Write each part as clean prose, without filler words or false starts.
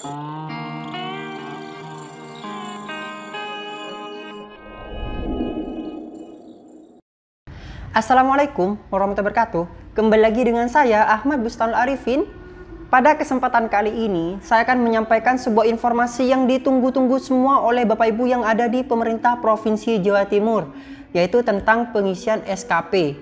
Assalamualaikum warahmatullahi wabarakatuh. Kembali lagi dengan saya Ahmad Bustanul Arifin. Pada kesempatan kali ini saya akan menyampaikan sebuah informasi yang ditunggu-tunggu semua oleh Bapak Ibu yang ada di pemerintah Provinsi Jawa Timur, yaitu tentang pengisian SKP.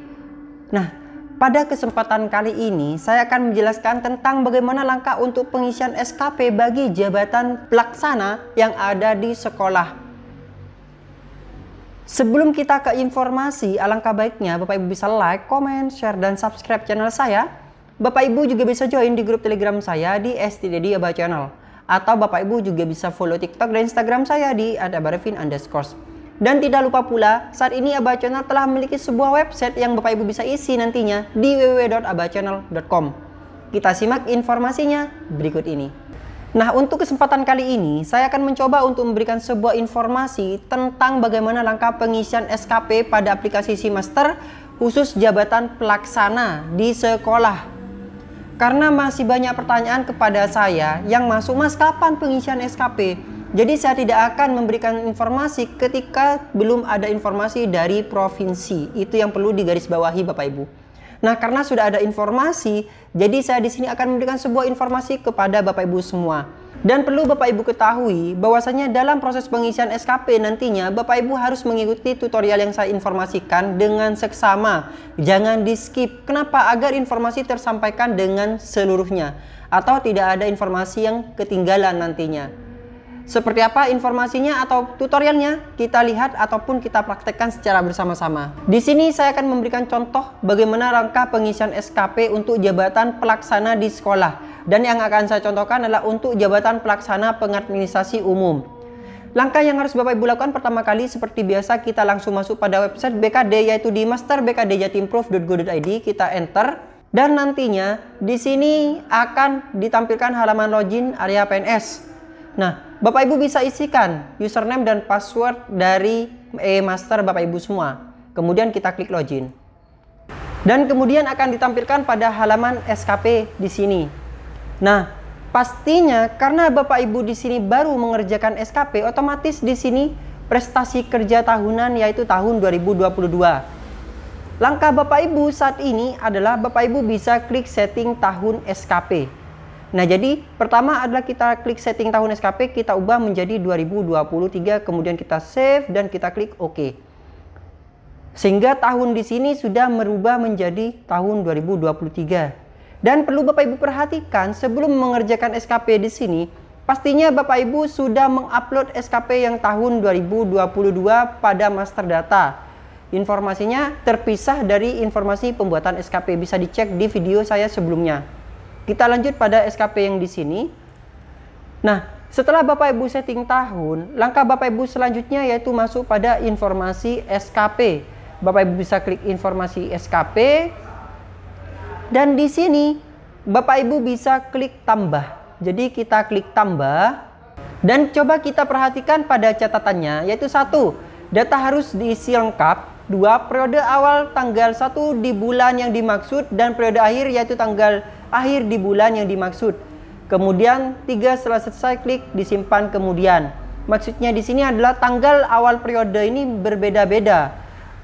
Nah, pada kesempatan kali ini saya akan menjelaskan tentang bagaimana langkah untuk pengisian SKP bagi jabatan pelaksana yang ada di sekolah. Sebelum kita ke informasi, alangkah baiknya Bapak Ibu bisa like, comment, share, dan subscribe channel saya. Bapak Ibu juga bisa join di grup Telegram saya di STDD Aba Channel. Atau Bapak Ibu juga bisa follow TikTok dan Instagram saya di @abarevin_. Dan tidak lupa pula, saat ini Aba Channel telah memiliki sebuah website yang Bapak Ibu bisa isi nantinya di www.abachannel.com. Kita simak informasinya berikut ini. Nah, untuk kesempatan kali ini, saya akan mencoba untuk memberikan sebuah informasi tentang bagaimana langkah pengisian SKP pada aplikasi SeaMaster khusus jabatan pelaksana di sekolah. Karena masih banyak pertanyaan kepada saya yang masuk, "Mas, kapan pengisian SKP?" Jadi saya tidak akan memberikan informasi ketika belum ada informasi dari provinsi. Itu yang perlu digarisbawahi Bapak Ibu. Nah, karena sudah ada informasi, jadi saya di sini akan memberikan sebuah informasi kepada Bapak Ibu semua. Dan perlu Bapak Ibu ketahui bahwasanya dalam proses pengisian SKP nantinya Bapak Ibu harus mengikuti tutorial yang saya informasikan dengan seksama. Jangan di-skip. Kenapa? Agar informasi tersampaikan dengan seluruhnya atau tidak ada informasi yang ketinggalan nantinya. Seperti apa informasinya atau tutorialnya, kita lihat ataupun kita praktekkan secara bersama-sama. Di sini saya akan memberikan contoh bagaimana langkah pengisian SKP untuk jabatan pelaksana di sekolah. Dan yang akan saya contohkan adalah untuk jabatan pelaksana pengadministrasi umum. Langkah yang harus Bapak Ibu lakukan pertama kali seperti biasa, kita langsung masuk pada website BKD, yaitu di masterbkdjatimprov.go.id. Kita enter dan nantinya di sini akan ditampilkan halaman login area PNS. Nah, Bapak Ibu bisa isikan username dan password dari e-master Bapak Ibu semua. Kemudian kita klik login. Dan kemudian akan ditampilkan pada halaman SKP di sini. Nah, pastinya karena Bapak Ibu di sini baru mengerjakan SKP, otomatis di sini prestasi kerja tahunan yaitu tahun 2022. Langkah Bapak Ibu saat ini adalah Bapak Ibu bisa klik setting tahun SKP. Nah, jadi pertama adalah kita klik setting tahun SKP, kita ubah menjadi 2023, kemudian kita save dan kita klik OK. Sehingga tahun di sini sudah merubah menjadi tahun 2023. Dan perlu Bapak Ibu perhatikan sebelum mengerjakan SKP di sini, pastinya Bapak Ibu sudah mengupload SKP yang tahun 2022 pada master data. Informasinya terpisah dari informasi pembuatan SKP, bisa dicek di video saya sebelumnya. Kita lanjut pada SKP yang di sini. Nah, setelah Bapak Ibu setting tahun, langkah Bapak Ibu selanjutnya yaitu masuk pada informasi SKP. Bapak Ibu bisa klik informasi SKP. Dan di sini Bapak Ibu bisa klik tambah. Jadi kita klik tambah. Dan coba kita perhatikan pada catatannya, yaitu 1. Data harus diisi lengkap. 2. Periode awal tanggal 1 di bulan yang dimaksud dan periode akhir yaitu tanggal akhir di bulan yang dimaksud. Kemudian 3, setelah selesai klik disimpan kemudian. Maksudnya di sini adalah tanggal awal periode ini berbeda-beda.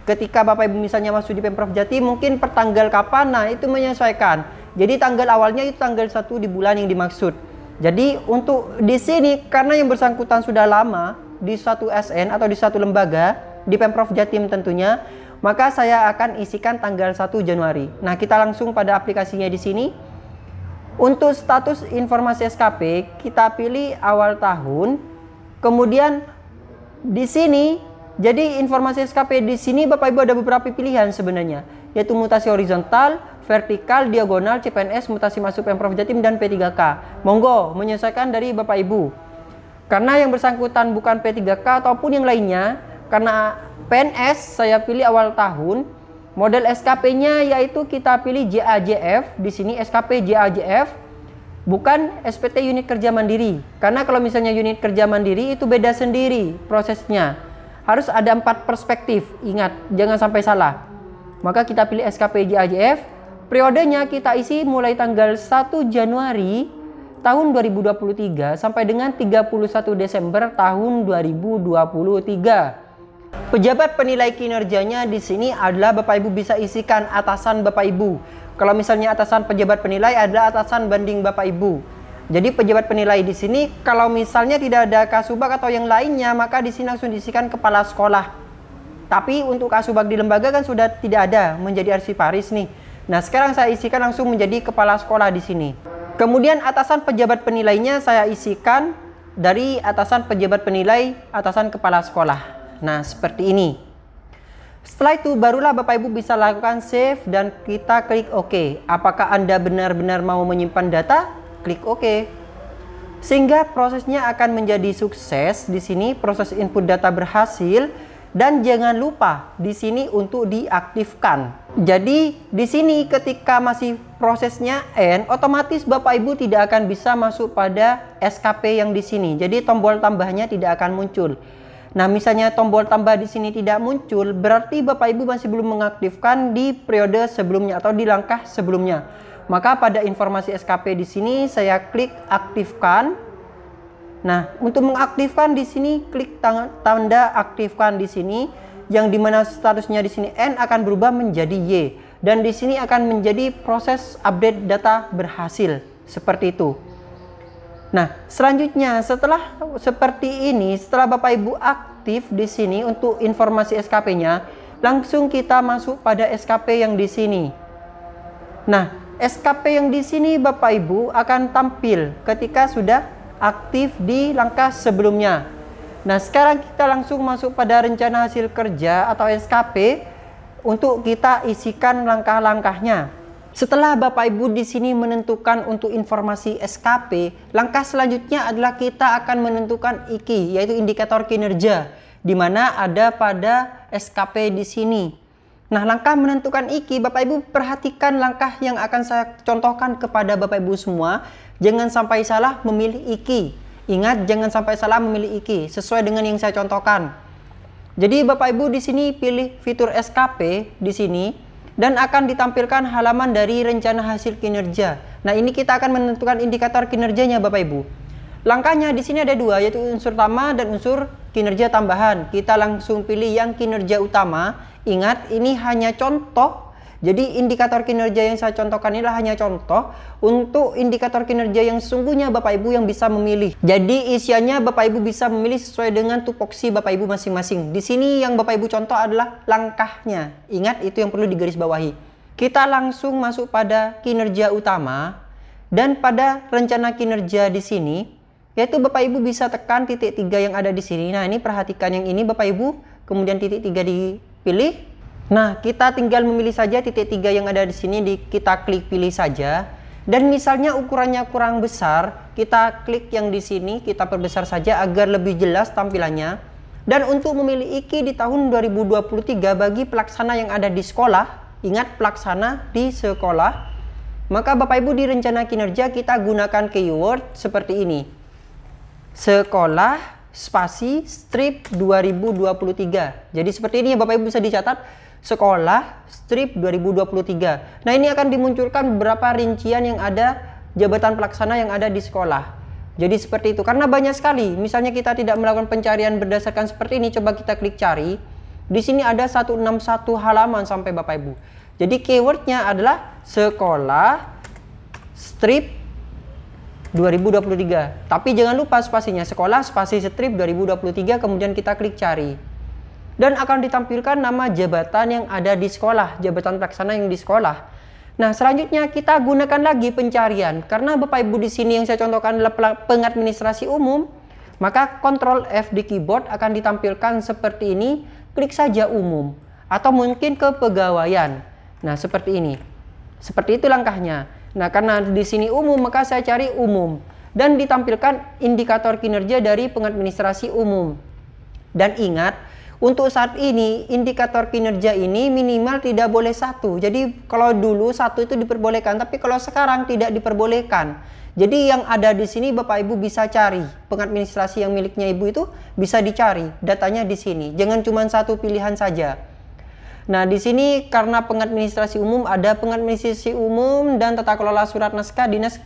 Ketika Bapak Ibu misalnya masuk di Pemprov Jatim, mungkin per tanggal kapan, nah itu menyesuaikan. Jadi tanggal awalnya itu tanggal 1 di bulan yang dimaksud. Jadi untuk di sini karena yang bersangkutan sudah lama di suatu SN atau di suatu lembaga di Pemprov Jatim tentunya, maka saya akan isikan tanggal 1 Januari. Nah, kita langsung pada aplikasinya di sini. Untuk status informasi SKP, kita pilih awal tahun. Kemudian di sini, jadi informasi SKP di sini Bapak Ibu ada beberapa pilihan sebenarnya, yaitu mutasi horizontal, vertikal, diagonal, CPNS, mutasi masuk Pemprov Jatim dan P3K. Monggo menyesuaikan dari Bapak Ibu. Karena yang bersangkutan bukan P3K ataupun yang lainnya, karena PNS saya pilih awal tahun. Model SKP-nya yaitu kita pilih JAJF. Di sini SKP JAJF, bukan SPT unit kerja mandiri. Karena kalau misalnya unit kerja mandiri itu beda sendiri prosesnya. Harus ada 4 perspektif. Ingat, jangan sampai salah. Maka kita pilih SKP JAJF. Periodenya kita isi mulai tanggal 1 Januari tahun 2023 sampai dengan 31 Desember tahun 2023. Pejabat penilai kinerjanya di sini adalah Bapak Ibu bisa isikan atasan Bapak Ibu. Kalau misalnya atasan pejabat penilai adalah atasan banding Bapak Ibu. Jadi pejabat penilai di sini kalau misalnya tidak ada kasubag atau yang lainnya, maka di sini langsung diisikan kepala sekolah. Tapi untuk kasubag di lembaga kan sudah tidak ada, menjadi arsiparis nih. Nah, sekarang saya isikan langsung menjadi kepala sekolah di sini. Kemudian atasan pejabat penilainya saya isikan dari atasan pejabat penilai atasan kepala sekolah. Nah, seperti ini. Setelah itu barulah Bapak Ibu bisa lakukan save dan kita klik OK. Apakah Anda benar-benar mau menyimpan data? Klik OK. Sehingga prosesnya akan menjadi sukses. Di sini proses input data berhasil. Dan jangan lupa di sini untuk diaktifkan. Jadi di sini ketika masih prosesnya end, otomatis Bapak Ibu tidak akan bisa masuk pada SKP yang di sini. Jadi tombol tambahnya tidak akan muncul. Nah, misalnya tombol tambah di sini tidak muncul, berarti Bapak Ibu masih belum mengaktifkan di periode sebelumnya atau di langkah sebelumnya. Maka pada informasi SKP di sini saya klik aktifkan. Nah, untuk mengaktifkan di sini klik tanda aktifkan di sini, yang dimana statusnya di sini N akan berubah menjadi Y, dan di sini akan menjadi proses update data berhasil seperti itu. Nah, selanjutnya setelah seperti ini, setelah Bapak Ibu aktif di sini untuk informasi SKP-nya, langsung kita masuk pada SKP yang di sini. Nah, SKP yang di sini Bapak Ibu akan tampil ketika sudah aktif di langkah sebelumnya. Nah, sekarang kita langsung masuk pada rencana hasil kerja atau SKP untuk kita isikan langkah-langkahnya. Setelah Bapak Ibu di sini menentukan untuk informasi SKP, langkah selanjutnya adalah kita akan menentukan IKI, yaitu indikator kinerja, di mana ada pada SKP di sini. Nah, langkah menentukan IKI, Bapak Ibu perhatikan langkah yang akan saya contohkan kepada Bapak Ibu semua. Jangan sampai salah memilih IKI. Ingat, jangan sampai salah memilih IKI sesuai dengan yang saya contohkan. Jadi Bapak Ibu di sini pilih fitur SKP di sini dan akan ditampilkan halaman dari rencana hasil kinerja. Nah, ini kita akan menentukan indikator kinerjanya Bapak Ibu. Langkahnya di sini ada dua, yaitu unsur utama dan unsur kinerja tambahan. Kita langsung pilih yang kinerja utama. Ingat, ini hanya contoh. Jadi indikator kinerja yang saya contohkan inilah hanya contoh. Untuk indikator kinerja yang sesungguhnya Bapak Ibu yang bisa memilih. Jadi isiannya Bapak Ibu bisa memilih sesuai dengan tupoksi Bapak Ibu masing-masing. Di sini yang Bapak Ibu contoh adalah langkahnya. Ingat, itu yang perlu digarisbawahi. Kita langsung masuk pada kinerja utama dan pada rencana kinerja di sini, yaitu Bapak Ibu bisa tekan titik 3 yang ada di sini. Nah, ini perhatikan yang ini Bapak Ibu, kemudian titik 3 dipilih. Nah, kita tinggal memilih saja titik 3 yang ada di sini, kita klik pilih saja. Dan misalnya ukurannya kurang besar, kita klik yang di sini, kita perbesar saja agar lebih jelas tampilannya. Dan untuk memilih IKI di tahun 2023 bagi pelaksana yang ada di sekolah, ingat pelaksana di sekolah, maka Bapak Ibu di rencana kinerja kita gunakan keyword seperti ini. Sekolah spasi strip 2023. Jadi seperti ini ya Bapak Ibu, bisa dicatat. Sekolah strip 2023. Nah, ini akan dimunculkan beberapa rincian yang ada jabatan pelaksana yang ada di sekolah. Jadi seperti itu. Karena banyak sekali. Misalnya kita tidak melakukan pencarian berdasarkan seperti ini, coba kita klik cari. Di sini ada 161 halaman sampai Bapak Ibu. Jadi keywordnya adalah sekolah strip 2023. Tapi jangan lupa spasinya, sekolah spasi strip 2023, kemudian kita klik cari. Dan akan ditampilkan nama jabatan yang ada di sekolah, jabatan pelaksana yang di sekolah. Nah, selanjutnya kita gunakan lagi pencarian. Karena Bapak Ibu di sini yang saya contohkan adalah pengadministrasi umum, maka Ctrl F di keyboard akan ditampilkan seperti ini. Klik saja umum atau mungkin kepegawaian. Nah, seperti ini. Seperti itu langkahnya. Nah, karena di sini umum, maka saya cari umum dan ditampilkan indikator kinerja dari pengadministrasi umum. Dan ingat, untuk saat ini indikator kinerja ini minimal tidak boleh 1. Jadi kalau dulu 1 itu diperbolehkan, tapi kalau sekarang tidak diperbolehkan. Jadi yang ada di sini Bapak Ibu bisa cari, pengadministrasi yang miliknya Ibu itu bisa dicari datanya di sini. Jangan cuma satu pilihan saja. Nah, di sini karena pengadministrasi umum ada pengadministrasi umum dan tata kelola surat naskah dinas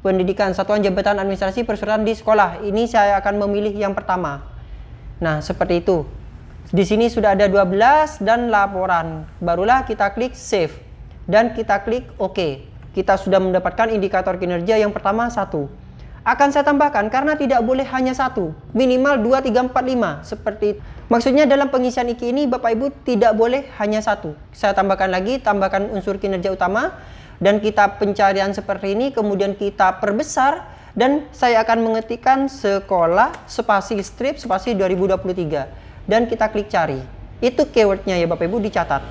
pendidikan, satuan jabatan administrasi persuratan di sekolah. Ini saya akan memilih yang pertama. Nah, seperti itu. Di sini sudah ada 12 dan laporan. Barulah kita klik save dan kita klik OK. Kita sudah mendapatkan indikator kinerja yang pertama 1. Akan saya tambahkan karena tidak boleh hanya 1, minimal 2, 3, 4, 5 seperti itu. Maksudnya dalam pengisian IKI ini Bapak Ibu tidak boleh hanya 1. Saya tambahkan lagi, tambahkan unsur kinerja utama dan kita pencarian seperti ini, kemudian kita perbesar dan saya akan mengetikkan sekolah spasi strip spasi 2023 dan kita klik cari. Itu keywordnya ya Bapak Ibu, dicatat.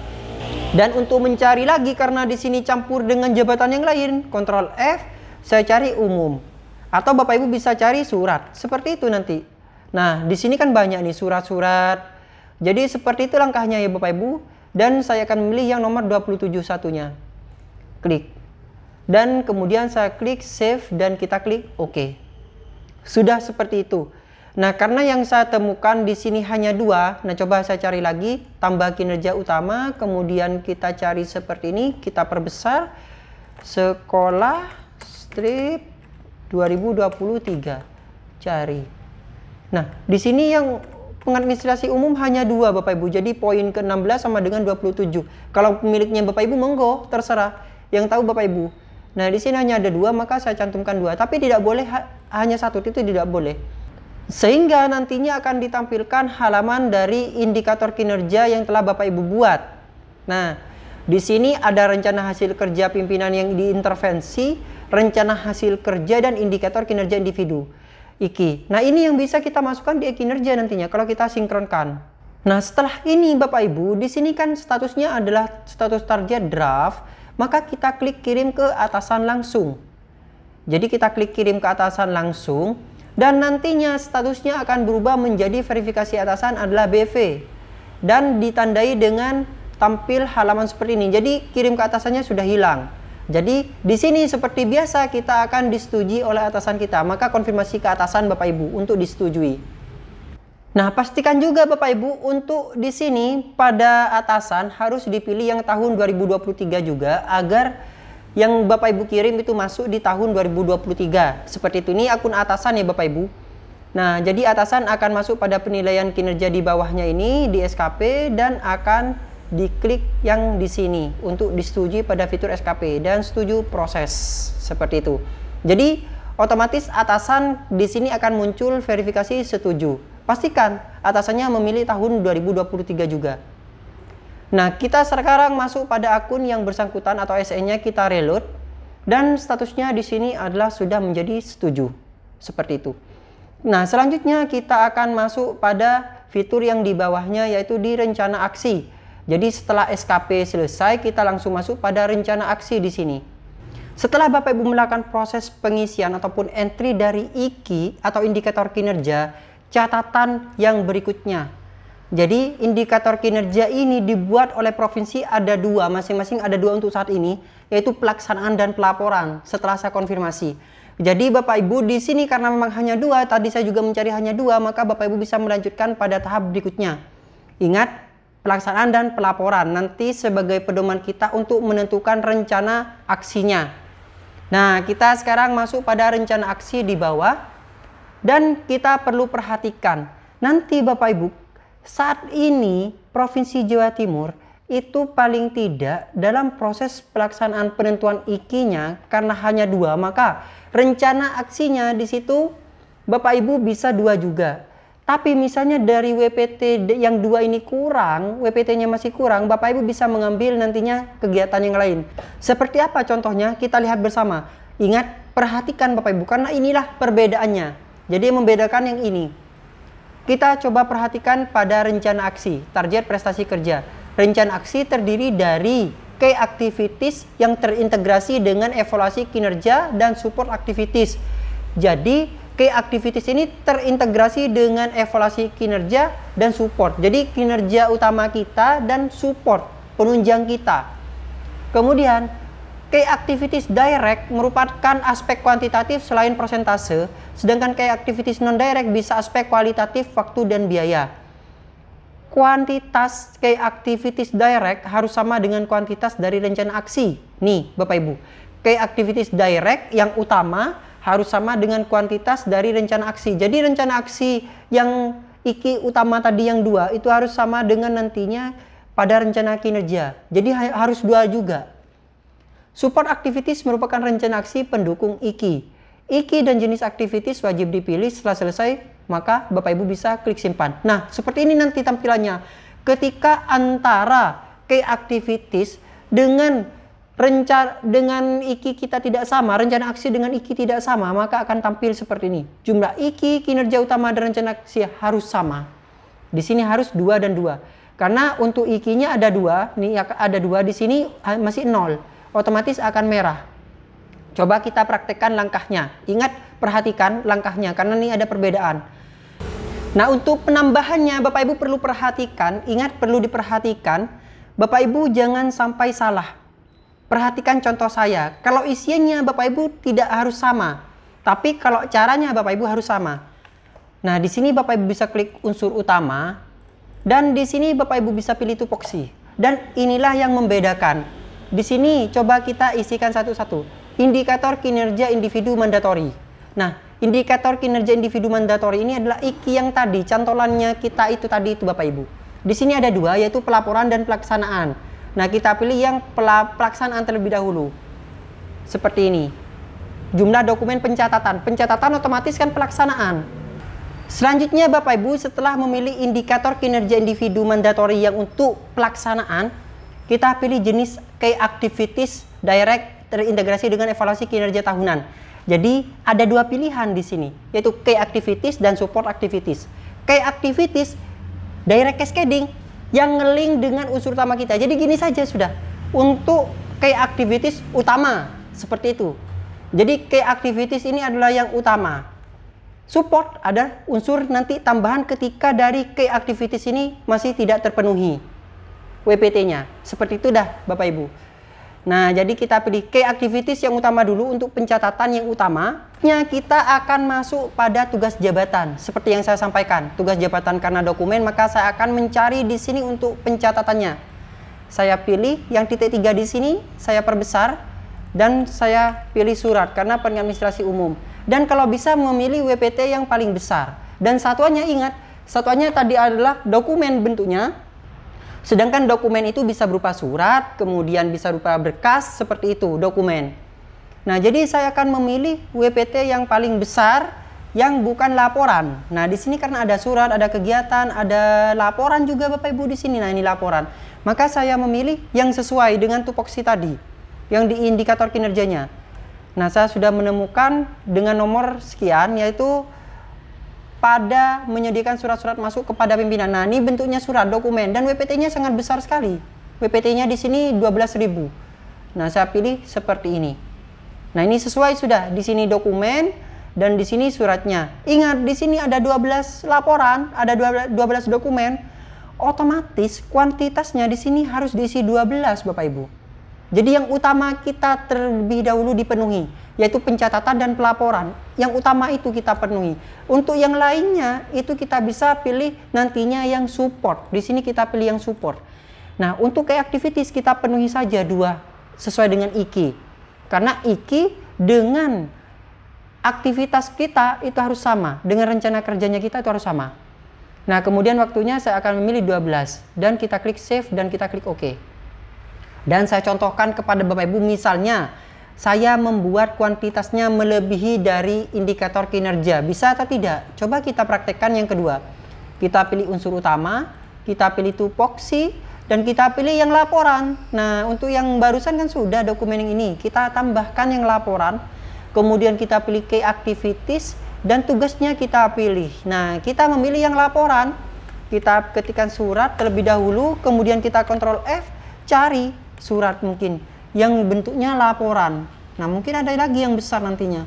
Dan untuk mencari lagi karena di sini campur dengan jabatan yang lain, Ctrl F, saya cari umum. Atau Bapak Ibu bisa cari surat, seperti itu nanti. Nah, di sini kan banyak nih surat-surat. Jadi seperti itu langkahnya ya Bapak Ibu. Dan saya akan memilih yang nomor 27 satunya. Klik. Dan kemudian saya klik save dan kita klik OK. Sudah seperti itu. Nah, karena yang saya temukan di sini hanya 2, nah coba saya cari lagi, tambah kinerja utama, kemudian kita cari seperti ini, kita perbesar sekolah strip 2023, cari. Nah, di sini yang pengadministrasi umum hanya 2 Bapak Ibu. Jadi poin ke-16 sama dengan 27. Kalau pemiliknya Bapak Ibu monggo, terserah. Yang tahu Bapak Ibu. Nah, di sini hanya ada 2, maka saya cantumkan 2. Tapi tidak boleh hanya 1, itu tidak boleh. Sehingga nantinya akan ditampilkan halaman dari indikator kinerja yang telah Bapak Ibu buat. Nah, di sini ada rencana hasil kerja pimpinan yang diintervensi, rencana hasil kerja dan indikator kinerja individu IKI. Nah, ini yang bisa kita masukkan di kinerja nantinya kalau kita sinkronkan. Nah, setelah ini Bapak Ibu, di sini kan statusnya adalah status target draft, maka kita klik kirim ke atasan langsung. Jadi kita klik kirim ke atasan langsung dan nantinya statusnya akan berubah menjadi verifikasi atasan adalah BV dan ditandai dengan tampil halaman seperti ini. Jadi kirim ke atasannya sudah hilang. Jadi di sini seperti biasa kita akan disetujui oleh atasan kita. Maka konfirmasi ke atasan Bapak Ibu untuk disetujui. Nah, pastikan juga Bapak Ibu untuk di sini pada atasan harus dipilih yang tahun 2023 juga agar yang Bapak Ibu kirim itu masuk di tahun 2023. Seperti itu. Ini akun atasan ya Bapak Ibu. Nah, jadi atasan akan masuk pada penilaian kinerja di bawahnya ini di SKP dan akan diklik yang di sini untuk disetujui pada fitur SKP dan setuju proses seperti itu. Jadi otomatis atasan di sini akan muncul verifikasi setuju. Pastikan atasannya memilih tahun 2023 juga. Nah, kita sekarang masuk pada akun yang bersangkutan atau SN-nya kita reload dan statusnya di sini adalah sudah menjadi setuju. Seperti itu. Nah, selanjutnya kita akan masuk pada fitur yang di bawahnya yaitu di rencana aksi. Jadi setelah SKP selesai, kita langsung masuk pada rencana aksi di sini. Setelah Bapak Ibu melakukan proses pengisian ataupun entry dari IKI atau indikator kinerja, catatan yang berikutnya. Jadi indikator kinerja ini dibuat oleh provinsi ada 2, masing-masing ada 2 untuk saat ini, yaitu pelaksanaan dan pelaporan setelah saya konfirmasi. Jadi Bapak Ibu di sini karena memang hanya 2, tadi saya juga mencari hanya 2, maka Bapak Ibu bisa melanjutkan pada tahap berikutnya. Ingat, pelaksanaan dan pelaporan nanti sebagai pedoman kita untuk menentukan rencana aksinya. Nah, kita sekarang masuk pada rencana aksi di bawah dan kita perlu perhatikan nanti Bapak Ibu saat ini Provinsi Jawa Timur itu paling tidak dalam proses pelaksanaan penentuan IKI-nya karena hanya 2, maka rencana aksinya di situ Bapak Ibu bisa 2 juga. Tapi misalnya dari WPT yang 2 ini kurang, WPT-nya masih kurang, Bapak Ibu bisa mengambil nantinya kegiatan yang lain. Seperti apa contohnya? Kita lihat bersama. Ingat, perhatikan Bapak Ibu karena inilah perbedaannya. Jadi yang membedakan yang ini. Kita coba perhatikan pada rencana aksi, target prestasi kerja. Rencana aksi terdiri dari key activities yang terintegrasi dengan evaluasi kinerja dan support activities. Jadi, key activities ini terintegrasi dengan evaluasi kinerja dan support. Jadi, kinerja utama kita dan support, penunjang kita. Kemudian, key activities direct merupakan aspek kuantitatif selain persentase, sedangkan key activities non-direct bisa aspek kualitatif, waktu, dan biaya. Kuantitas key activities direct harus sama dengan kuantitas dari rencana aksi. Nih, Bapak Ibu. key activities direct yang utama harus sama dengan kuantitas dari rencana aksi. Jadi rencana aksi yang IKI utama tadi yang 2 itu harus sama dengan nantinya pada rencana kinerja. Jadi harus 2 juga. Support activities merupakan rencana aksi pendukung IKI. IKI dan jenis activities wajib dipilih. Setelah selesai, maka Bapak Ibu bisa klik simpan. Nah, seperti ini nanti tampilannya. Ketika antara key activities dengan IKI kita tidak sama, rencana aksi dengan IKI tidak sama, maka akan tampil seperti ini. Jumlah IKI, kinerja utama dan rencana aksi harus sama. Di sini harus 2 dan 2. Karena untuk IKI-nya ada 2, nih ada 2, di sini masih 0. Otomatis akan merah. Coba kita praktekkan langkahnya. Ingat, perhatikan langkahnya karena ini ada perbedaan. Nah, untuk penambahannya Bapak Ibu perlu perhatikan, ingat perlu diperhatikan, Bapak Ibu jangan sampai salah. Perhatikan contoh saya, kalau isiannya Bapak Ibu tidak harus sama, tapi kalau caranya Bapak Ibu harus sama. Nah, di sini Bapak Ibu bisa klik unsur utama, dan di sini Bapak Ibu bisa pilih tupoksi. Dan inilah yang membedakan. Di sini coba kita isikan satu-satu. Indikator kinerja individu mandatori. Nah, indikator kinerja individu mandatori ini adalah IKI yang tadi, cantolannya kita itu tadi itu Bapak Ibu. Di sini ada 2, yaitu pelaporan dan pelaksanaan. Nah, kita pilih yang pelaksanaan terlebih dahulu. Seperti ini. Jumlah dokumen pencatatan. Pencatatan otomatis kan pelaksanaan. Selanjutnya Bapak Ibu setelah memilih indikator kinerja individu mandatori yang untuk pelaksanaan, kita pilih jenis key activities direct terintegrasi dengan evaluasi kinerja tahunan. Jadi ada 2 pilihan di sini, yaitu key activities dan support activities. Key activities direct cascading yang ngeling dengan unsur utama kita. Jadi gini saja sudah. Untuk key activities utama seperti itu. Jadi key activities ini adalah yang utama. Support ada unsur nanti tambahan ketika dari key activities ini masih tidak terpenuhi WPT-nya. Seperti itu dah Bapak Ibu. Nah, jadi kita pilih key activities yang utama dulu untuk pencatatan yang utama. Kita akan masuk pada tugas jabatan. Seperti yang saya sampaikan, tugas jabatan karena dokumen, maka saya akan mencari di sini untuk pencatatannya. Saya pilih yang titik 3 di sini, saya perbesar, dan saya pilih surat karena pengadministrasi umum. Dan kalau bisa memilih WPT yang paling besar. Dan satuannya ingat, satuannya tadi adalah dokumen bentuknya. Sedangkan dokumen itu bisa berupa surat, kemudian bisa berupa berkas, seperti itu, dokumen. Nah, jadi saya akan memilih WPT yang paling besar, yang bukan laporan. Nah, di sini karena ada surat, ada kegiatan, ada laporan juga Bapak Ibu di sini. Nah, ini laporan. Maka saya memilih yang sesuai dengan tupoksi tadi, yang di indikator kinerjanya. Nah, saya sudah menemukan dengan nomor sekian, yaitu pada menyediakan surat-surat masuk kepada pimpinan. Nah, ini bentuknya surat dokumen dan WPT-nya sangat besar sekali. WPT-nya di sini 12.000. Nah, saya pilih seperti ini. Nah, ini sesuai sudah. Di sini dokumen dan di sini suratnya. Ingat, di sini ada 12 laporan, ada 12 dokumen. Otomatis kuantitasnya di sini harus diisi 12 Bapak Ibu. Jadi yang utama kita terlebih dahulu dipenuhi, yaitu pencatatan dan pelaporan. Yang utama itu kita penuhi. Untuk yang lainnya itu kita bisa pilih nantinya yang support. Di sini kita pilih yang support. Nah, untuk key activities kita penuhi saja 2 sesuai dengan IKI. Karena IKI dengan aktivitas kita itu harus sama. Dengan rencana kerjanya kita itu harus sama. Nah, kemudian waktunya saya akan memilih 12. Dan kita klik save dan kita klik OK. Dan saya contohkan kepada Bapak Ibu, misalnya saya membuat kuantitasnya melebihi dari indikator kinerja. Bisa atau tidak? Coba kita praktekkan yang kedua. Kita pilih unsur utama, kita pilih tupoksi, dan kita pilih yang laporan. Nah, untuk yang barusan kan sudah dokumen yang ini. Kita tambahkan yang laporan, kemudian kita pilih key activities, dan tugasnya kita pilih. Nah, kita memilih yang laporan. Kita ketikkan surat terlebih dahulu, kemudian kita Ctrl F, cari surat mungkin yang bentuknya laporan. Nah, mungkin ada lagi yang besar nantinya.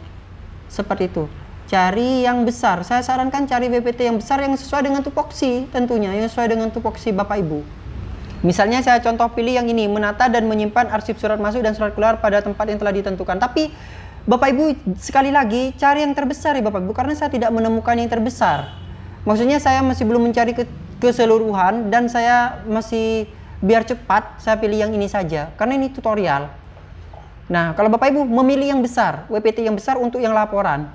Seperti itu. Cari yang besar. Saya sarankan cari WPT yang besar yang sesuai dengan tupoksi tentunya, yang sesuai dengan tupoksi Bapak Ibu. Misalnya saya contoh pilih yang ini, menata dan menyimpan arsip surat masuk dan surat keluar pada tempat yang telah ditentukan. Tapi Bapak Ibu sekali lagi cari yang terbesar ya Bapak Ibu, karena saya tidak menemukan yang terbesar. Maksudnya saya masih belum mencari keseluruhan dan saya masih biar cepat, saya pilih yang ini saja karena ini tutorial. Nah, kalau Bapak Ibu memilih yang besar, WPT yang besar untuk yang laporan.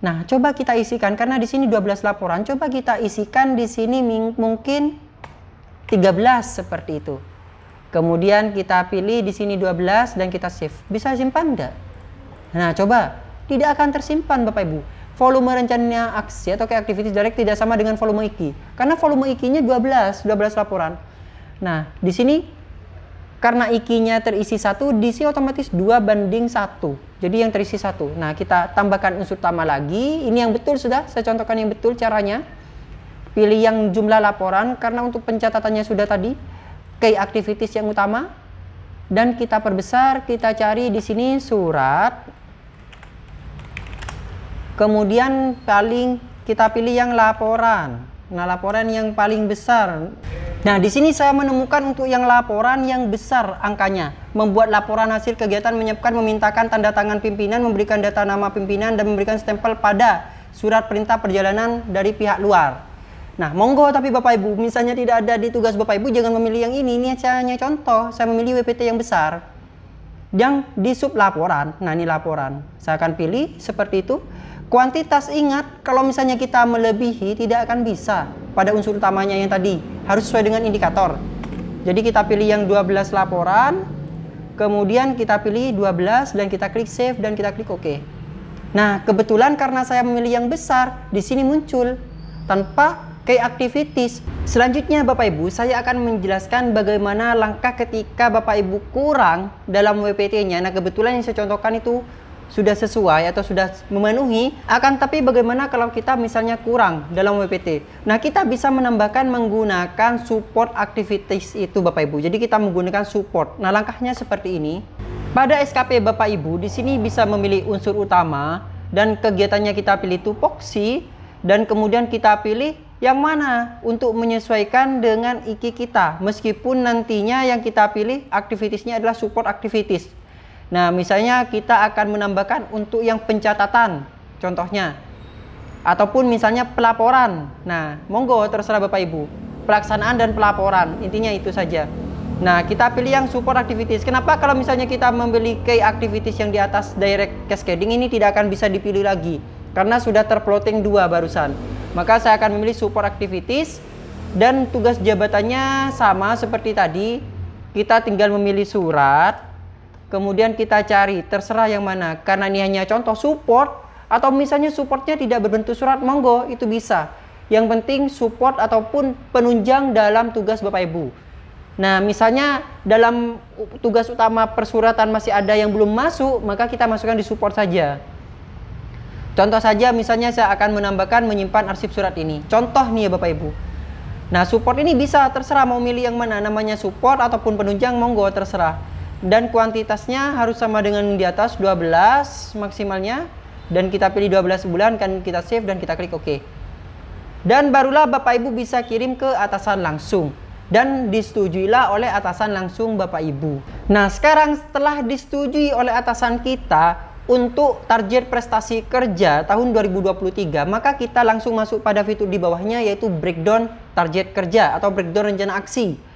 Nah, coba kita isikan, karena di sini 12 laporan, coba kita isikan di sini mungkin 13 seperti itu. Kemudian kita pilih di sini 12 dan kita save. Bisa simpan enggak? Nah, coba. Tidak akan tersimpan Bapak Ibu. Volume rencana aksi atau activities direct tidak sama dengan volume IKI. Karena volume IKI-nya 12 laporan. Nah, di sini karena IKI-nya terisi 1, di sini otomatis 2:1. Jadi yang terisi 1. Nah, kita tambahkan unsur utama lagi. Ini yang betul sudah, saya contohkan yang betul caranya. Pilih yang jumlah laporan, karena untuk pencatatannya sudah tadi. Key activities yang utama. Dan kita perbesar, kita cari di sini surat. Kemudian kita pilih yang laporan. Nah, laporan yang paling besar. Nah, di sini saya menemukan untuk yang laporan yang besar angkanya. Membuat laporan hasil kegiatan, menyiapkan, memintakan tanda tangan pimpinan, memberikan data nama pimpinan, dan memberikan stempel pada surat perintah perjalanan dari pihak luar. Nah, monggo, tapi Bapak Ibu, misalnya tidak ada di tugas Bapak Ibu, jangan memilih yang ini. Ini hanya contoh, saya memilih WPT yang besar. Yang di sub laporan, nah ini laporan. Saya akan pilih seperti itu. Kuantitas, ingat, kalau misalnya kita melebihi tidak akan bisa pada unsur utamanya yang tadi. Harus sesuai dengan indikator. Jadi kita pilih yang 12 laporan, kemudian kita pilih 12 dan kita klik save dan kita klik OK. Nah, kebetulan karena saya memilih yang besar, di sini muncul tanpa key activities. Selanjutnya Bapak Ibu, saya akan menjelaskan bagaimana langkah ketika Bapak Ibu kurang dalam WPT-nya. Nah, kebetulan yang saya contohkan itu sudah sesuai atau sudah memenuhi. Akan tapi bagaimana kalau kita misalnya kurang dalam WPT? Nah, kita bisa menambahkan menggunakan support activities itu Bapak Ibu. Jadi kita menggunakan support. Nah, langkahnya seperti ini. Pada SKP Bapak Ibu, di sini bisa memilih unsur utama dan kegiatannya kita pilih tupoksi, dan kemudian kita pilih yang mana untuk menyesuaikan dengan IKI kita. Meskipun nantinya yang kita pilih activitiesnya adalah support activities. Nah, misalnya kita akan menambahkan untuk yang pencatatan, contohnya. Ataupun misalnya pelaporan. Nah, monggo terserah Bapak Ibu. Pelaksanaan dan pelaporan, intinya itu saja. Nah, kita pilih yang support activities. Kenapa kalau misalnya kita membeli key activities yang di atas direct cascading ini tidak akan bisa dipilih lagi? Karena sudah terplotting 2 barusan. Maka saya akan memilih support activities. Dan tugas jabatannya sama seperti tadi. Kita tinggal memilih surat. Kemudian kita cari, terserah yang mana. Karena ini hanya contoh support, atau misalnya supportnya tidak berbentuk surat, monggo, itu bisa. Yang penting support ataupun penunjang dalam tugas Bapak Ibu. Nah, misalnya dalam tugas utama persuratan masih ada yang belum masuk, maka kita masukkan di support saja. Contoh saja, misalnya saya akan menambahkan menyimpan arsip surat ini. Contoh nih ya Bapak Ibu. Nah, support ini bisa, terserah mau milih yang mana. Namanya support ataupun penunjang, monggo, terserah. Dan kuantitasnya harus sama dengan di atas, 12 maksimalnya. Dan kita pilih 12 bulan, kan kita save dan kita klik OK. Dan barulah Bapak Ibu bisa kirim ke atasan langsung. Dan disetujuilah oleh atasan langsung Bapak Ibu. Nah, sekarang setelah disetujui oleh atasan kita untuk target prestasi kerja tahun 2023, maka kita langsung masuk pada fitur di bawahnya, yaitu breakdown target kerja atau breakdown rencana aksi.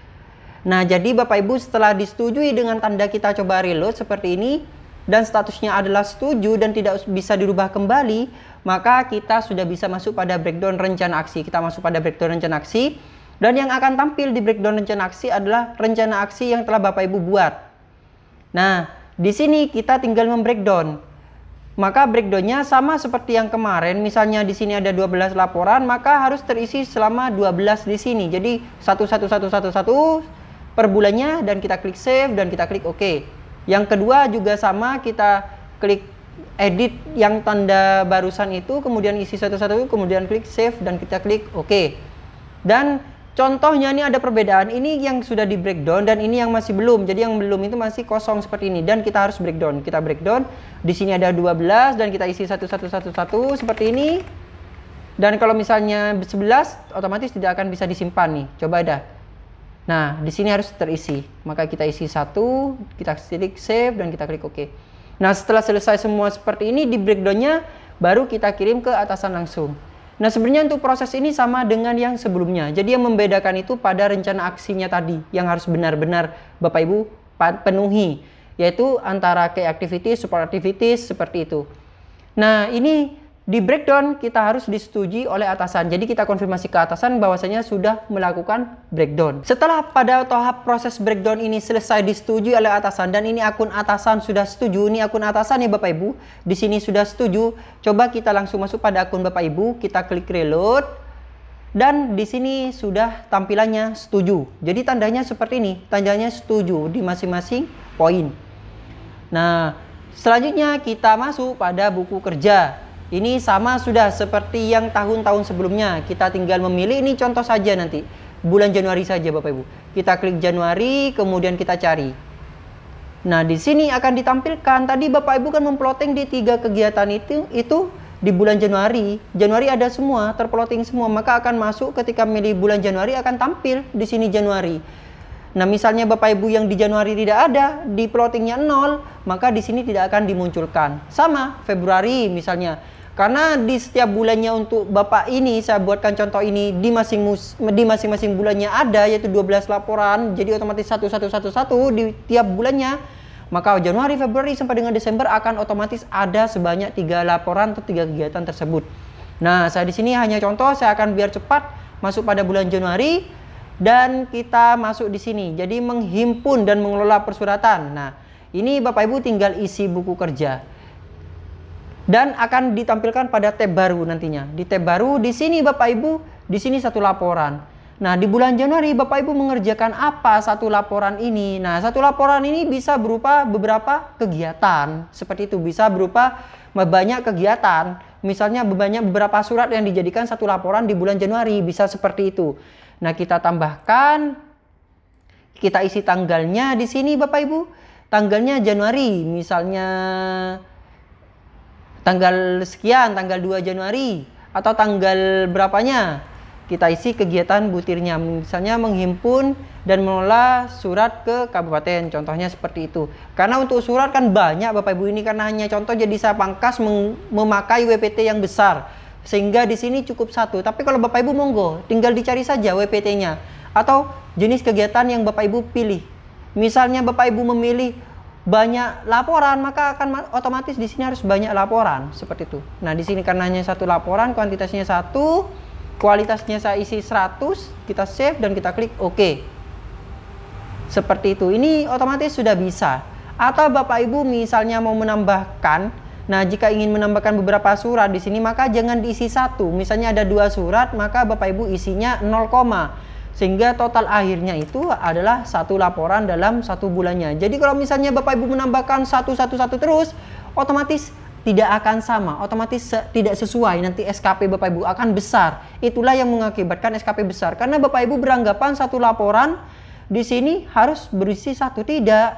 Nah, jadi Bapak Ibu setelah disetujui dengan tanda kita coba reload seperti ini, dan statusnya adalah setuju dan tidak bisa dirubah kembali, maka kita sudah bisa masuk pada breakdown rencana aksi. Kita masuk pada breakdown rencana aksi, dan yang akan tampil di breakdown rencana aksi adalah rencana aksi yang telah Bapak Ibu buat. Nah, di sini kita tinggal membreakdown. Maka breakdownnya sama seperti yang kemarin. Misalnya di sini ada 12 laporan, maka harus terisi selama 12 di sini. Jadi 1 per bulannya, dan kita klik save dan kita klik OK. Yang kedua juga sama, kita klik edit yang tanda barusan itu, kemudian isi satu-satu, kemudian klik save dan kita klik OK. Dan contohnya ini ada perbedaan, ini yang sudah di breakdown dan ini yang masih belum. Jadi yang belum itu masih kosong seperti ini, dan kita harus breakdown. Kita breakdown, di sini ada 12 dan kita isi satu-satu seperti ini. Dan kalau misalnya 11, otomatis tidak akan bisa disimpan nih. Coba dah. Nah, di sini harus terisi. Maka kita isi 1, kita klik save dan kita klik OK. Nah, setelah selesai semua seperti ini, di breakdownnya baru kita kirim ke atasan langsung. Nah, sebenarnya untuk proses ini sama dengan yang sebelumnya. Jadi yang membedakan itu pada rencana aksinya tadi, yang harus benar-benar Bapak Ibu penuhi. yaitu antara key activities, support activities, seperti itu. Nah, ini di breakdown kita harus disetujui oleh atasan. Jadi kita konfirmasi ke atasan bahwasanya sudah melakukan breakdown. Setelah pada tahap proses breakdown ini selesai disetujui oleh atasan, dan ini akun atasan sudah setuju, ini akun atasan ya Bapak Ibu, di sini sudah setuju. Coba kita langsung masuk pada akun Bapak Ibu, kita klik reload, dan di sini sudah tampilannya setuju. Jadi tandanya seperti ini, tandanya setuju di masing-masing poin. Nah, selanjutnya kita masuk pada buku kerja. Ini sama sudah seperti yang tahun-tahun sebelumnya. Kita tinggal memilih, ini contoh saja nanti. Bulan Januari saja Bapak Ibu. Kita klik Januari, kemudian kita cari. Nah, di sini akan ditampilkan. Tadi Bapak Ibu kan memplotting di 3 kegiatan itu di bulan Januari. Januari ada semua, terplotting semua. Maka akan masuk ketika memilih bulan Januari akan tampil di sini Januari. Nah, misalnya Bapak Ibu yang di Januari tidak ada, di plottingnya 0, maka di sini tidak akan dimunculkan. Sama Februari misalnya. Karena di setiap bulannya untuk Bapak ini, saya buatkan contoh ini, di masing-masing bulannya ada, yaitu 12 laporan, jadi otomatis 1111 di tiap bulannya. Maka Januari, Februari, sampai dengan Desember akan otomatis ada sebanyak 3 laporan atau 3 kegiatan tersebut. Nah, saya di sini hanya contoh, saya akan biar cepat masuk pada bulan Januari, dan kita masuk di sini. Jadi menghimpun dan mengelola persuratan. Nah, ini Bapak Ibu tinggal isi buku kerja. Dan akan ditampilkan pada tab baru nantinya. Di tab baru di sini Bapak Ibu, di sini 1 laporan. Nah, di bulan Januari Bapak Ibu mengerjakan apa 1 laporan ini? Nah, 1 laporan ini bisa berupa beberapa kegiatan. Seperti itu, bisa berupa banyak kegiatan. Misalnya beberapa surat yang dijadikan 1 laporan di bulan Januari, bisa seperti itu. Nah, kita tambahkan, kita isi tanggalnya di sini Bapak Ibu. Tanggalnya Januari, misalnya tanggal sekian, tanggal 2 Januari, atau tanggal berapanya. Kita isi kegiatan butirnya, misalnya menghimpun dan mengelola surat ke kabupaten, contohnya seperti itu. Karena untuk surat kan banyak Bapak Ibu, ini karena hanya contoh, jadi saya pangkas memakai WPT yang besar, sehingga di sini cukup 1. Tapi kalau Bapak Ibu monggo, tinggal dicari saja WPT-nya, atau jenis kegiatan yang Bapak Ibu pilih. Misalnya Bapak Ibu memilih banyak laporan, maka akan otomatis di sini harus banyak laporan, seperti itu. Nah, di sini karena hanya 1 laporan, kuantitasnya 1, kualitasnya saya isi 100, kita save dan kita klik OK. Seperti itu. Ini otomatis sudah bisa. Atau Bapak Ibu misalnya mau menambahkan, nah jika ingin menambahkan beberapa surat di sini, maka jangan diisi 1. Misalnya ada 2 surat, maka Bapak Ibu isinya 0, sehingga total akhirnya itu adalah 1 laporan dalam 1 bulannya. Jadi kalau misalnya Bapak Ibu menambahkan 1 terus, otomatis tidak akan sama, otomatis tidak sesuai, nanti SKP Bapak Ibu akan besar. Itulah yang mengakibatkan SKP besar, karena Bapak Ibu beranggapan 1 laporan di sini harus berisi 1, tidak.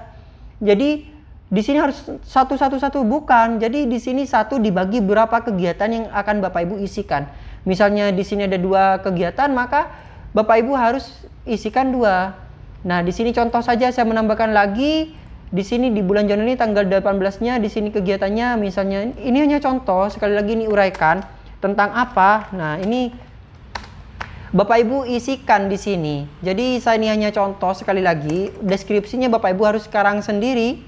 Jadi di sini harus 1, bukan. Jadi di sini 1 dibagi berapa kegiatan yang akan Bapak Ibu isikan. Misalnya di sini ada 2 kegiatan, maka Bapak Ibu harus isikan 2. Nah, di sini contoh saja saya menambahkan lagi. Di sini di bulan Januari tanggal 18-nya, di sini kegiatannya misalnya, ini hanya contoh, sekali lagi ini uraikan tentang apa. Nah, ini Bapak Ibu isikan di sini. Jadi saya ini hanya contoh, sekali lagi deskripsinya Bapak Ibu harus sekarang sendiri.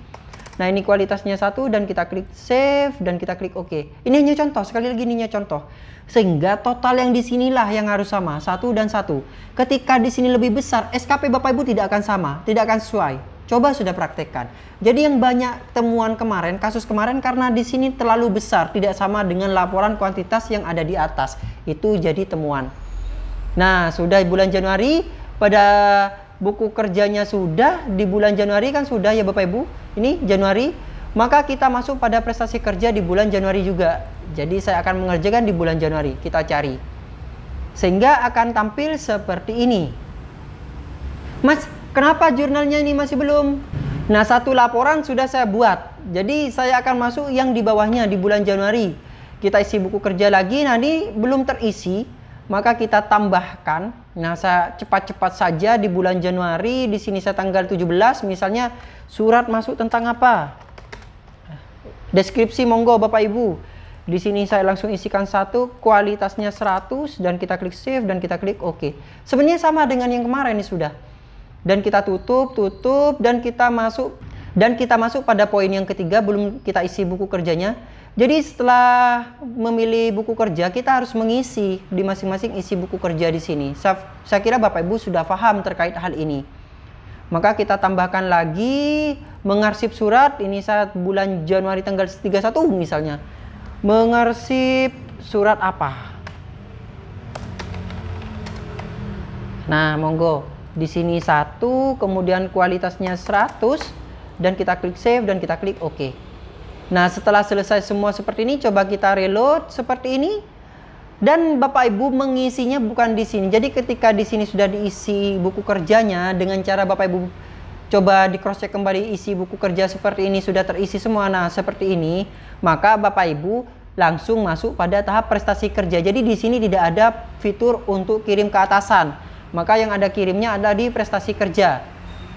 Nah, ini kualitasnya 1 dan kita klik save dan kita klik OK. Ini hanya contoh, sekali lagi ini hanya contoh. Sehingga total yang di sinilah yang harus sama, 1 dan 1. Ketika di sini lebih besar, SKP Bapak Ibu tidak akan sama, tidak akan sesuai. Coba sudah praktekkan. Jadi yang banyak temuan kemarin, kasus kemarin karena di sini terlalu besar, tidak sama dengan laporan kuantitas yang ada di atas. Itu jadi temuan. Nah, sudah bulan Januari, pada buku kerjanya sudah di bulan Januari kan sudah ya Bapak Ibu. Ini Januari, maka kita masuk pada prestasi kerja di bulan Januari juga. Jadi saya akan mengerjakan di bulan Januari. Kita cari. Sehingga akan tampil seperti ini. Mas, kenapa jurnalnya ini masih belum? Nah, 1 laporan sudah saya buat. Jadi saya akan masuk yang di bawahnya di bulan Januari. Kita isi buku kerja lagi. Nah, ini belum terisi. Maka kita tambahkan. Nah, saya cepat-cepat saja di bulan Januari. Di sini saya tanggal 17. Misalnya surat masuk tentang apa? Deskripsi monggo Bapak Ibu. Di sini saya langsung isikan 1, kualitasnya 100 dan kita klik save dan kita klik OK. Sebenarnya sama dengan yang kemarin ini sudah. Dan kita tutup dan kita masuk. Dan kita masuk pada poin yang ketiga, belum kita isi buku kerjanya. Jadi setelah memilih buku kerja, kita harus mengisi di masing-masing isi buku kerja di sini. Saya kira Bapak Ibu sudah paham terkait hal ini. Maka kita tambahkan lagi mengarsip surat, ini saat bulan Januari tanggal 31 misalnya. Mengarsip surat apa? Nah, monggo. Di sini 1, kemudian kualitasnya 100. Dan kita klik save dan kita klik OK. Nah, setelah selesai semua seperti ini, coba kita reload seperti ini. Dan Bapak Ibu mengisinya bukan di sini. Jadi ketika di sini sudah diisi buku kerjanya, dengan cara Bapak Ibu coba di cross check kembali isi buku kerja seperti ini, sudah terisi semua. Nah, seperti ini, maka Bapak Ibu langsung masuk pada tahap prestasi kerja. Jadi di sini tidak ada fitur untuk kirim ke atasan. Maka yang ada kirimnya ada di prestasi kerja.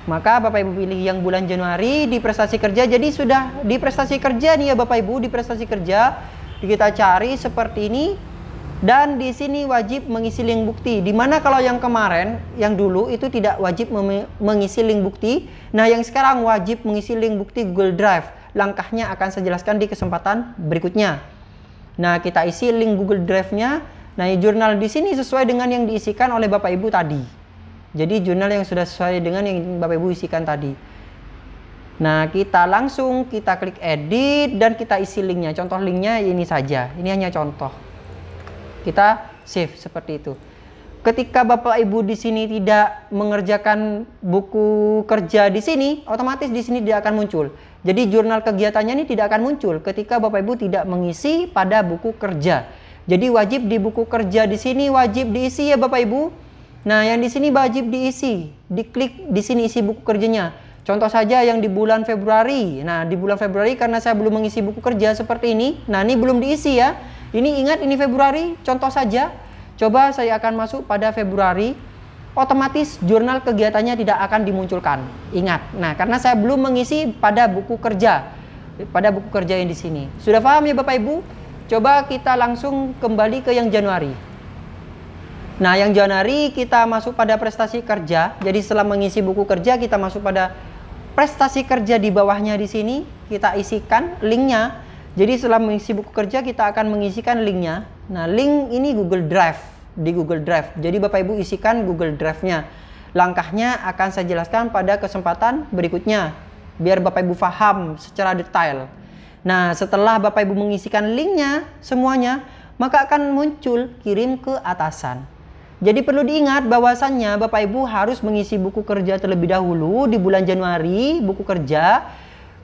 Maka Bapak Ibu pilih yang bulan Januari di prestasi kerja. Jadi sudah di prestasi kerja nih ya Bapak Ibu, di prestasi kerja kita cari seperti ini. Dan di sini wajib mengisi link bukti. Dimana kalau yang kemarin, yang dulu itu tidak wajib mengisi link bukti. Nah, yang sekarang wajib mengisi link bukti Google Drive. Langkahnya akan saya jelaskan di kesempatan berikutnya. Nah, kita isi link Google Drive-nya. Nah, jurnal di sini sesuai dengan yang diisikan oleh Bapak Ibu tadi. Jadi jurnal yang sudah sesuai dengan yang Bapak Ibu isikan tadi. Nah, kita langsung kita klik edit dan kita isi linknya. Contoh linknya ini saja. Ini hanya contoh. Kita save seperti itu. Ketika Bapak Ibu di sini tidak mengerjakan buku kerja di sini, otomatis di sini tidak akan muncul. Jadi jurnal kegiatannya ini tidak akan muncul ketika Bapak Ibu tidak mengisi pada buku kerja. Jadi wajib di buku kerja di sini wajib diisi ya Bapak Ibu. Nah, yang di sini wajib diisi, diklik di sini isi buku kerjanya. Contoh saja yang di bulan Februari. Nah, di bulan Februari karena saya belum mengisi buku kerja seperti ini. Nah, ini belum diisi ya. Ini ingat ini Februari, contoh saja. Coba saya akan masuk pada Februari. Otomatis jurnal kegiatannya tidak akan dimunculkan. Ingat. Nah, karena saya belum mengisi pada buku kerja. Pada buku kerja yang di sini. Sudah paham ya Bapak Ibu? Coba kita langsung kembali ke yang Januari. Nah, yang Januari kita masuk pada prestasi kerja. Jadi setelah mengisi buku kerja kita masuk pada prestasi kerja di bawahnya di sini. Kita isikan linknya. Jadi setelah mengisi buku kerja kita akan mengisikan linknya. Nah, link ini Google Drive. Di Google Drive. Jadi Bapak Ibu isikan Google Drive-nya. Langkahnya akan saya jelaskan pada kesempatan berikutnya. Biar Bapak Ibu paham secara detail. Nah, setelah Bapak Ibu mengisikan linknya semuanya, maka akan muncul kirim ke atasan. Jadi perlu diingat bahwasannya Bapak Ibu harus mengisi buku kerja terlebih dahulu di bulan Januari, buku kerja.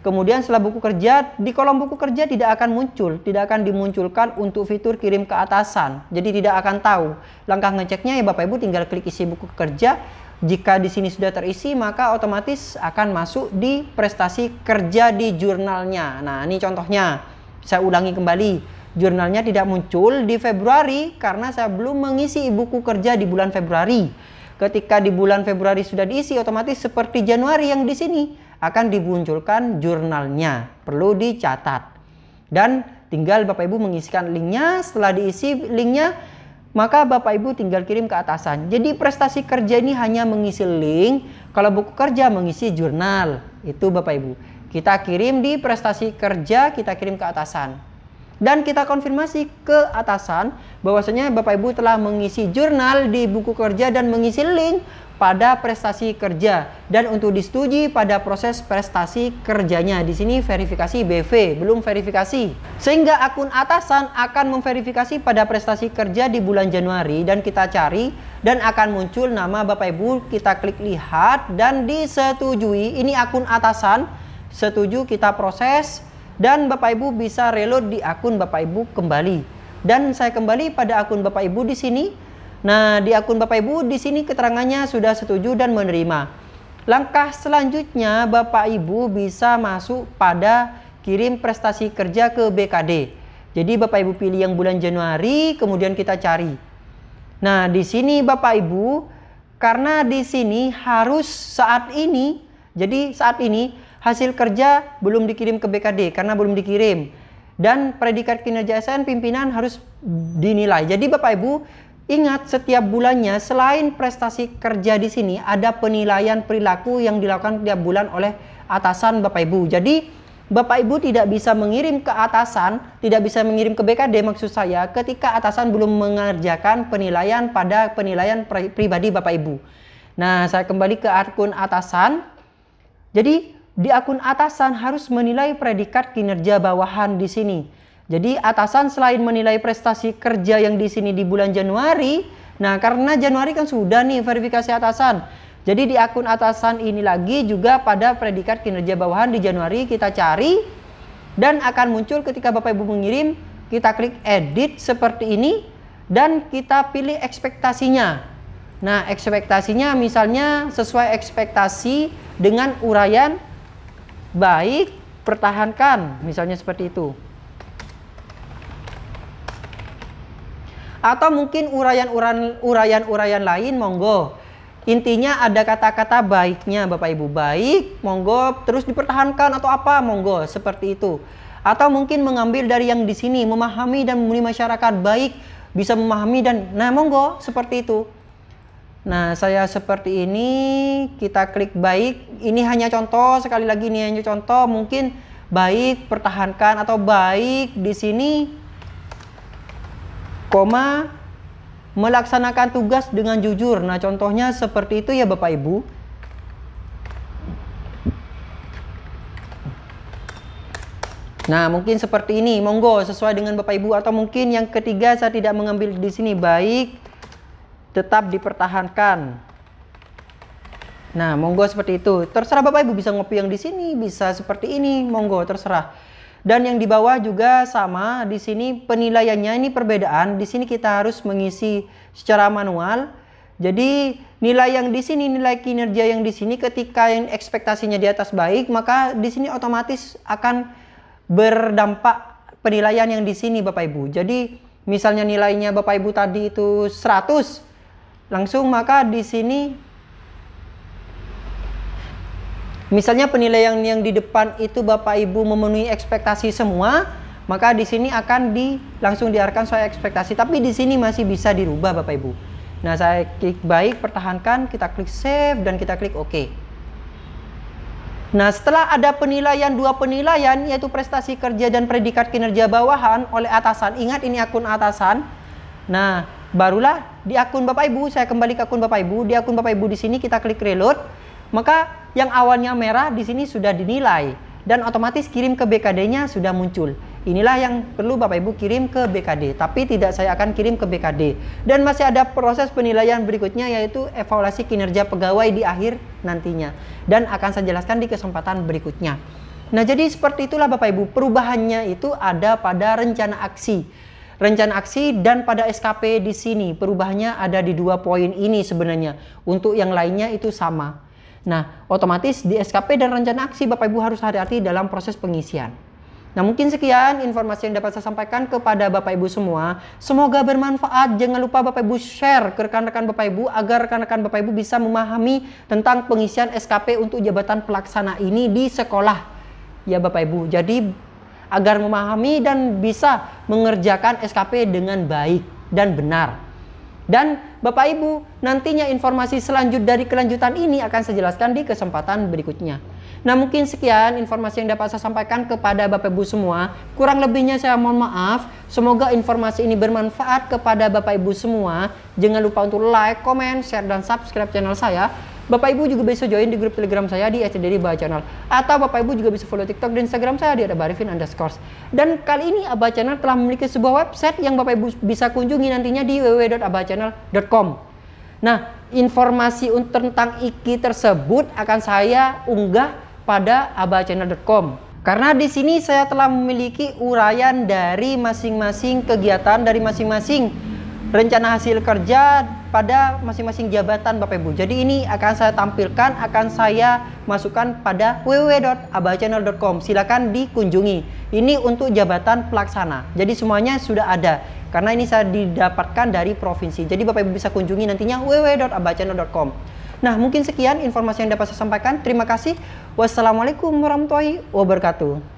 Kemudian setelah buku kerja, di kolom buku kerja tidak akan muncul, tidak akan dimunculkan untuk fitur kirim ke atasan. Jadi tidak akan tahu. Langkah ngeceknya ya Bapak Ibu tinggal klik isi buku kerja. Jika di sini sudah terisi, maka otomatis akan masuk di prestasi kerja di jurnalnya. Nah, ini contohnya. Saya ulangi kembali. Jurnalnya tidak muncul di Februari karena saya belum mengisi buku kerja di bulan Februari. Ketika di bulan Februari sudah diisi, otomatis seperti Januari yang di sini akan dimunculkan jurnalnya. Perlu dicatat. Dan tinggal Bapak Ibu mengisikan linknya. Setelah diisi linknya, maka Bapak Ibu tinggal kirim ke atasan. Jadi prestasi kerja ini hanya mengisi link. Kalau buku kerja mengisi jurnal. Itu Bapak Ibu. Kita kirim di prestasi kerja, kita kirim ke atasan. Dan kita konfirmasi ke atasan bahwasanya Bapak Ibu telah mengisi jurnal di buku kerja dan mengisi link pada prestasi kerja dan untuk disetujui pada proses prestasi kerjanya. Di sini verifikasi BV, belum verifikasi. Sehingga akun atasan akan memverifikasi pada prestasi kerja di bulan Januari dan kita cari dan akan muncul nama Bapak Ibu, kita klik lihat dan disetujui. Ini akun atasan, setuju kita proses. Dan Bapak Ibu bisa reload di akun Bapak Ibu kembali. Dan saya kembali pada akun Bapak Ibu di sini. Nah, di akun Bapak Ibu di sini keterangannya sudah setuju dan menerima. Langkah selanjutnya Bapak Ibu bisa masuk pada kirim prestasi kerja ke BKD. Jadi Bapak Ibu pilih yang bulan Januari, kemudian kita cari. Nah, di sini Bapak Ibu, karena di sini harus saat ini, jadi saat ini hasil kerja belum dikirim ke BKD karena belum dikirim. Dan predikat kinerja ASN pimpinan harus dinilai. Jadi Bapak Ibu ingat setiap bulannya selain prestasi kerja di sini ada penilaian perilaku yang dilakukan tiap bulan oleh atasan Bapak Ibu. Jadi Bapak Ibu tidak bisa mengirim ke atasan, tidak bisa mengirim ke BKD maksud saya, ketika atasan belum mengerjakan penilaian pada penilaian pribadi Bapak Ibu. Nah, saya kembali ke akun atasan. Jadi di akun atasan harus menilai predikat kinerja bawahan di sini. Jadi atasan selain menilai prestasi kerja yang di sini di bulan Januari, nah karena Januari kan sudah nih verifikasi atasan. Jadi di akun atasan ini lagi juga pada predikat kinerja bawahan di Januari kita cari dan akan muncul ketika Bapak Ibu mengirim, kita klik edit seperti ini dan kita pilih ekspektasinya. Nah, ekspektasinya misalnya sesuai ekspektasi dengan uraian baik, pertahankan, misalnya seperti itu. Atau mungkin uraian lain, monggo. Intinya ada kata-kata baiknya Bapak Ibu. Baik, monggo, terus dipertahankan atau apa, monggo, seperti itu. Atau mungkin mengambil dari yang di sini, memahami dan memenuhi masyarakat, baik, bisa memahami dan, nah monggo, seperti itu. Nah, saya seperti ini, kita klik baik. Ini hanya contoh, sekali lagi ini hanya contoh. Mungkin baik, pertahankan, atau baik di sini, koma, melaksanakan tugas dengan jujur. Nah, contohnya seperti itu ya Bapak Ibu. Nah, mungkin seperti ini, monggo sesuai dengan Bapak Ibu. Atau mungkin yang ketiga saya tidak mengambil di sini, baik, tetap dipertahankan. Nah, monggo seperti itu. Terserah Bapak Ibu, bisa ngopi yang di sini, bisa seperti ini, monggo terserah. Dan yang di bawah juga sama, di sini penilaiannya ini perbedaan. Di sini kita harus mengisi secara manual. Jadi nilai yang di sini, nilai kinerja yang di sini ketika yang ekspektasinya di atas baik, maka di sini otomatis akan berdampak penilaian yang di sini Bapak Ibu. Jadi misalnya nilainya Bapak Ibu tadi itu 100, langsung maka di sini misalnya penilaian yang di depan itu Bapak Ibu memenuhi ekspektasi semua, maka di sini akan langsung diarahkan sesuai ekspektasi. Tapi di sini masih bisa dirubah Bapak Ibu. Nah, saya klik baik, pertahankan, kita klik save dan kita klik OK. Nah, setelah ada penilaian, dua penilaian yaitu prestasi kerja dan predikat kinerja bawahan oleh atasan. Ingat ini akun atasan. Nah, barulah di akun Bapak Ibu, saya kembali ke akun Bapak Ibu. Di akun Bapak Ibu di sini kita klik reload. Maka yang awalnya merah di sini sudah dinilai dan otomatis kirim ke BKD-nya sudah muncul. Inilah yang perlu Bapak Ibu kirim ke BKD, tapi tidak saya akan kirim ke BKD. Dan masih ada proses penilaian berikutnya yaitu evaluasi kinerja pegawai di akhir nantinya. Dan akan saya jelaskan di kesempatan berikutnya. Nah, jadi seperti itulah Bapak Ibu, perubahannya itu ada pada rencana aksi. Rencana aksi dan pada SKP di sini perubahannya ada di 2 poin ini sebenarnya. Untuk yang lainnya itu sama. Nah, otomatis di SKP dan rencana aksi Bapak Ibu harus hati-hati dalam proses pengisian. Nah, mungkin sekian informasi yang dapat saya sampaikan kepada Bapak Ibu semua. Semoga bermanfaat. Jangan lupa Bapak Ibu share ke rekan-rekan Bapak Ibu agar rekan-rekan Bapak Ibu bisa memahami tentang pengisian SKP untuk jabatan pelaksana ini di sekolah. Ya Bapak Ibu, jadi agar memahami dan bisa mengerjakan SKP dengan baik dan benar. Dan Bapak Ibu, nantinya informasi dari kelanjutan ini akan saya jelaskan di kesempatan berikutnya. Nah, mungkin sekian informasi yang dapat saya sampaikan kepada Bapak Ibu semua. Kurang lebihnya saya mohon maaf. Semoga informasi ini bermanfaat kepada Bapak Ibu semua. Jangan lupa untuk like, comment, share, dan subscribe channel saya. Bapak Ibu juga bisa join di grup Telegram saya di @dedi Abah Channel. Atau Bapak Ibu juga bisa follow TikTok dan Instagram saya di @arifin_. Dan kali ini Abah Channel telah memiliki sebuah website yang Bapak Ibu bisa kunjungi nantinya di www.abahchannel.com. Nah, informasi tentang IKI tersebut akan saya unggah pada abahchannel.com. Karena di sini saya telah memiliki uraian dari masing-masing kegiatan, dari masing-masing rencana hasil kerja pada masing-masing jabatan Bapak Ibu. Jadi ini akan saya tampilkan, akan saya masukkan pada www.abahchannel.com. Silakan dikunjungi. Ini untuk jabatan pelaksana. Jadi semuanya sudah ada. Karena ini saya didapatkan dari provinsi. Jadi Bapak Ibu bisa kunjungi nantinya www.abahchannel.com. Nah, mungkin sekian informasi yang dapat saya sampaikan. Terima kasih. Wassalamualaikum warahmatullahi wabarakatuh.